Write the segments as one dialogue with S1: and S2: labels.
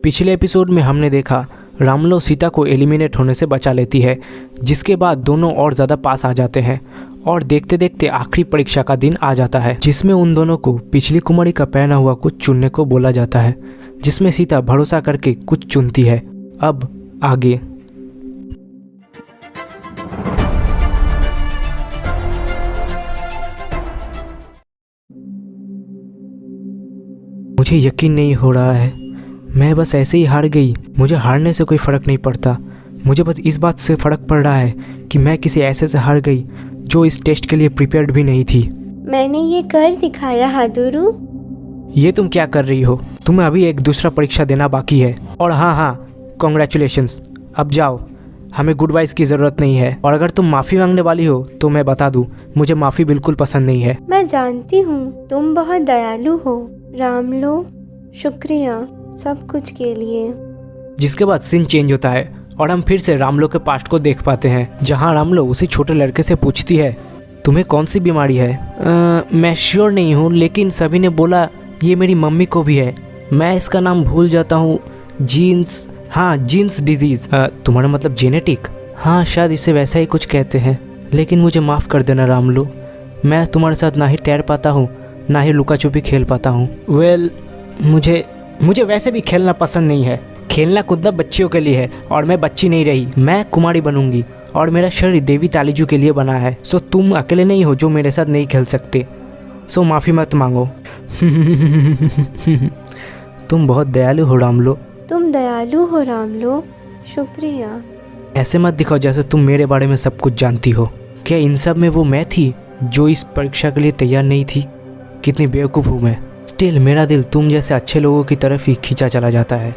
S1: पिछले एपिसोड में हमने देखा रामलो सीता को एलिमिनेट होने से बचा लेती है, जिसके बाद दोनों और ज़्यादा पास आ जाते हैं और देखते देखते आखिरी परीक्षा का दिन आ जाता है, जिसमें उन दोनों को पिछली कुमारी का पहना हुआ कुछ चुनने को बोला जाता है, जिसमें सीता भरोसा करके कुछ चुनती है। अब आगे। मुझे यकीन नहीं हो रहा है, मैं बस ऐसे ही हार गई। मुझे हारने से कोई फ़र्क नहीं पड़ता, मुझे बस इस बात से फ़र्क पड़ रहा है कि मैं किसी ऐसे से हार गई जो इस टेस्ट के लिए प्रिपेयर्ड भी नहीं थी।
S2: मैंने ये कर दिखाया हादुरु।
S1: ये तुम क्या कर रही हो? तुम्हें अभी एक दूसरा परीक्षा देना बाकी है। और हाँ, कॉन्ग्रेचुलेशंस। अब जाओ, हमें गुड वाइज की ज़रूरत नहीं है। और अगर तुम माफ़ी मांगने वाली हो तो मैं बता दूँ, मुझे माफ़ी बिल्कुल पसंद नहीं है।
S2: मैं जानती हूँ तुम बहुत दयालु हो रामलो, शुक्रिया सब कुछ के लिए।
S1: जिसके बाद सीन चेंज होता है और हम फिर से रामलो के पास्ट को देख पाते हैं, जहाँ रामलो उसी छोटे लड़के से पूछती है, तुम्हें कौन सी बीमारी है? मैं श्योर नहीं हूँ, लेकिन सभी ने बोला ये मेरी मम्मी को भी है। मैं इसका नाम भूल जाता हूँ। जीन्स, हाँ जीन्स डिजीज़। तुम्हारा मतलब जेनेटिक? हाँ शायद इसे वैसा ही कुछ कहते हैं। लेकिन मुझे माफ़ कर देना रामलो, मैं तुम्हारे साथ ना ही तैर पाता हूँ ना ही लुका छुपी खेल पाता हूँ। वेल, मुझे वैसे भी खेलना पसंद नहीं है। खेलना कूदना बच्चियों के लिए है और मैं बच्ची नहीं रही। मैं कुमारी बनूंगी और मेरा शरीर देवी तालीजू के लिए बना है। सो तुम अकेले नहीं हो जो मेरे साथ नहीं खेल सकते। सो माफ़ी मत मांगो। तुम बहुत दयालु हो रामलो।
S2: तुम दयालु हो रामलो, शुक्रिया।
S1: ऐसे मत दिखाओ जैसे तुम मेरे बारे में सब कुछ जानती हो। क्या इन सब में वो मैं थी जो इस परीक्षा के लिए तैयार नहीं थी? कितनी बेवकूफ़ हूँ मैं। स्टिल मेरा दिल तुम जैसे अच्छे लोगों की तरफ ही खींचा चला जाता है।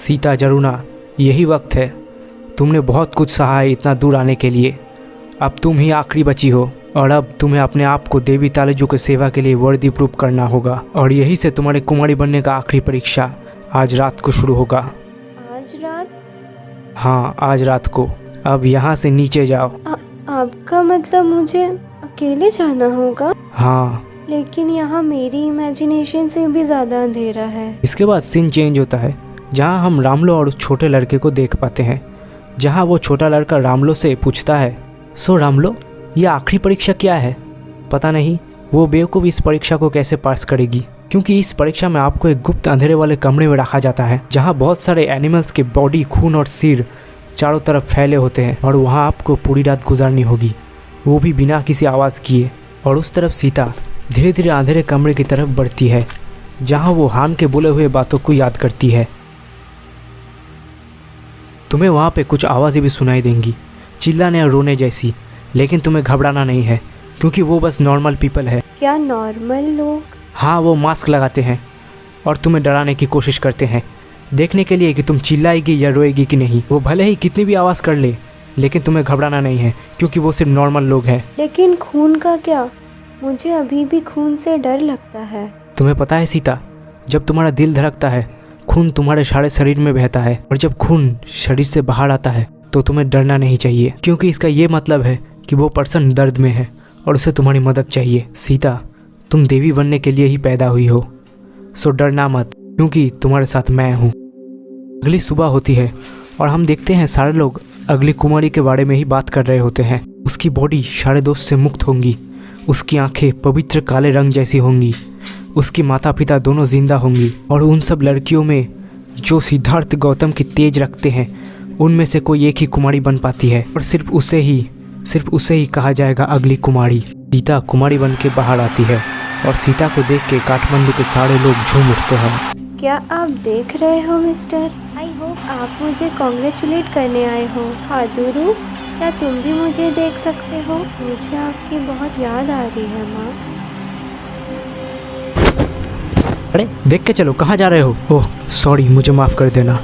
S1: सीता जरूना, यही वक्त है। तुमने बहुत कुछ सहा है इतना दूर आने के लिए। अब तुम ही आखिरी बची हो और अब तुम्हें अपने आप को देवी तालीजू की सेवा के लिए वर्दी प्रूफ करना होगा। और यही से तुम्हारे कुमारी बनने का आखिरी परीक्षा आज रात को शुरू होगा।
S2: आज रात?
S1: हाँ, आज रात को। अब यहाँ से नीचे जाओ।
S2: आपका मतलब मुझे अकेले जाना होगा?
S1: हाँ।
S2: लेकिन यहाँ मेरी इमेजिनेशन से भी ज़्यादा अंधेरा है।
S1: इसके बाद सीन चेंज होता है, जहाँ हम रामलो और उस छोटे लड़के को देख पाते हैं, जहाँ वो छोटा लड़का रामलो से पूछता है, सो रामलो, ये आखिरी परीक्षा क्या है? पता नहीं वो बेवकूफ़ इस परीक्षा को कैसे पास करेगी, क्योंकि इस परीक्षा में आपको एक गुप्त अंधेरे वाले कमरे में रखा जाता है, जहाँ बहुत सारे एनिमल्स के बॉडी, खून और सिर चारों तरफ फैले होते हैं और वहाँ आपको पूरी रात गुजारनी होगी, वो भी बिना किसी आवाज़ किए। और उस तरफ सीता धीरे धीरे अंधेरे कमरे की तरफ बढ़ती है, जहाँ वो हान के बोले हुए बातों को याद करती है। तुम्हें वहाँ पे कुछ आवाज़ें भी सुनाई देंगी, चिल्लाने और रोने जैसी, लेकिन तुम्हें घबराना नहीं है क्योंकि वो बस नॉर्मल पीपल है।
S2: क्या नॉर्मल लोग?
S1: हाँ, वो मास्क लगाते हैं और तुम्हें डराने की कोशिश करते हैं, देखने के लिए कि तुम चिल्लाएगी या रोएगी कि नहीं। वो भले ही कितनी भी आवाज़ कर ले, लेकिन तुम्हें घबराना नहीं है क्योंकि वो सिर्फ नॉर्मल लोग हैं।
S2: लेकिन खून का क्या? मुझे अभी भी खून से डर लगता है।
S1: तुम्हें पता है सीता, जब तुम्हारा दिल धड़कता है, खून तुम्हारे सारे शरीर में बहता है, और जब खून शरीर से बाहर आता है तो तुम्हें डरना नहीं चाहिए, क्योंकि इसका ये मतलब है कि वो पर्सन दर्द में है और उसे तुम्हारी मदद चाहिए। सीता, तुम देवी बनने के लिए ही पैदा हुई हो, सो डरना मत, क्योंकि तुम्हारे साथ मैं हूँ। अगली सुबह होती है और हम देखते हैं सारे लोग अगली कुमारी के बारे में ही बात कर रहे होते हैं। उसकी बॉडी सारे दोस्त से मुक्त होंगी, उसकी आंखें पवित्र काले रंग जैसी होंगी, उसकी माता पिता दोनों जिंदा होंगी, और उन सब लड़कियों में जो सिद्धार्थ गौतम की तेज रखते हैं, उनमें से कोई एक ही कुमारी बन पाती है और सिर्फ उसे ही कहा जाएगा अगली कुमारी। सीता कुमारी बन के बाहर आती है और सीता को देख के काठमांडू के सारे लोग झूम उठते हैं।
S2: क्या आप देख रहे हो मिस्टर? आई होप आप मुझे कॉन्ग्रेचुलेट करने आए हो। हादुरु, क्या तुम भी मुझे देख सकते हो? मुझे आपकी बहुत याद आ रही है माँ।
S1: अरे देख के चलो, कहाँ जा रहे हो? ओह सॉरी, मुझे माफ़ कर देना।